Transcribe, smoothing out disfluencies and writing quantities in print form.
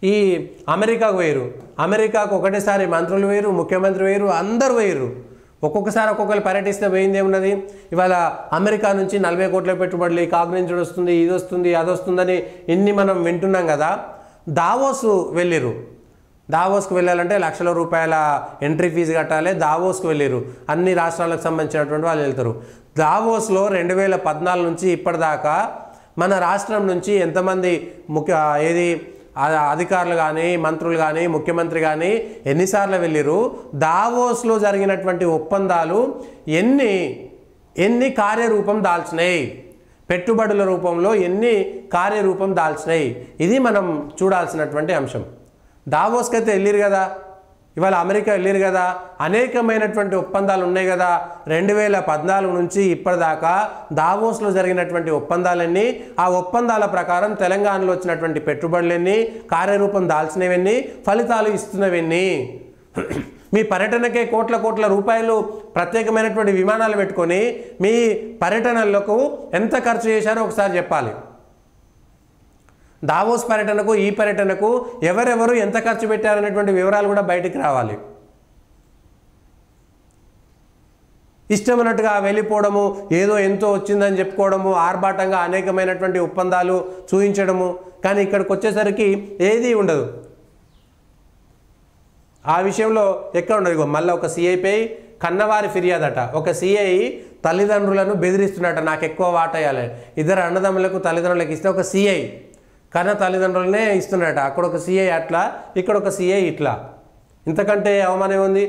ఈ అమెరికాకు వేయరు, అమెరికాకు ఒకటేసారి మంత్రులు వేయరు, ముఖ్యమంత్రి వేయరు, అందరూ వేయరు. ఒక్కొక్కసారి ఒక్కొక్కరు పర్యటిస్తే పోయింది ఏమున్నది. ఇవాళ అమెరికా నుంచి 40 కోట్ల పెట్టుబడులు, కాగ్నిజెంట్ వస్తుంది, ఇది వస్తుంది, అది వస్తుందని ఇన్ని మనం వింటున్నాం కదా. దావోస్ వెళ్ళిరు. దావోస్కి వెళ్ళాలంటే లక్షల రూపాయల ఎంట్రీ ఫీజు కట్టాలి. దావోస్కి వెళ్ళిరు. అన్ని రాష్ట్రాలకు సంబంధించినటువంటి వాళ్ళు వెళ్తారు. దావోస్లో 2014 నుంచి ఇప్పటిదాకా మన రాష్ట్రం నుంచి ఎంతమంది అధికారులు కానీ, మంత్రులు కానీ, ముఖ్యమంత్రి కానీ ఎన్నిసార్లు వెళ్ళిరు. దావోస్లో జరిగినటువంటి ఒప్పందాలు ఎన్ని కార్యరూపం దాల్చినాయి, పెట్టుబడుల రూపంలో ఎన్ని కార్యరూపం దాల్చినాయి, ఇది మనం చూడాల్సినటువంటి అంశం. దావోస్కి అయితే వెళ్ళిరు కదా, ఇవాళ అమెరికా వెళ్ళిరు కదా, అనేకమైనటువంటి ఒప్పందాలు ఉన్నాయి కదా. 2014 నుంచి ఇప్పటిదాకా దావోస్లో జరిగినటువంటి ఒప్పందాలన్నీ, ఆ ఒప్పందాల ప్రకారం తెలంగాణలో వచ్చినటువంటి పెట్టుబడులన్నీ, కార్యరూపం దాల్చినవన్నీ, ఫలితాలు ఇస్తున్నవన్నీ. మీ పర్యటనకే కోట్ల రూపాయలు ప్రత్యేకమైనటువంటి విమానాలు పెట్టుకొని మీ పర్యటనలకు ఎంత ఖర్చు చేశారో ఒకసారి చెప్పాలి. దావోస్ పర్యటనకు, ఈ పర్యటనకు ఎవరెవరు ఎంత ఖర్చు పెట్టారనేటువంటి వివరాలు కూడా బయటికి రావాలి. ఇష్టమైనట్టుగా వెళ్ళిపోవడము, ఏదో ఎంతో వచ్చిందని చెప్పుకోవడము, ఆర్భాటంగా అనేకమైనటువంటి ఒప్పందాలు చూపించడము, కానీ ఇక్కడికి వచ్చేసరికి ఏదీ ఉండదు. ఆ విషయంలో ఎక్కడ ఉండదు. మళ్ళీ ఒక సిఐపై కన్నవారి ఫిర్యాదట. ఒక సిఐ తల్లిదండ్రులను బెదిరిస్తున్నట, నాకు ఎక్కువ వాటేయాలి. ఇద్దరు అన్నదమ్ములకు తల్లిదండ్రులకు ఇస్తే ఒక సిఐ కన్న తల్లిదండ్రులనే ఇస్తున్నట. అక్కడ ఒక సిఐ అట్లా, ఇక్కడ ఒక సిఐ ఇట్లా. ఇంతకంటే అవమానం ఉంది.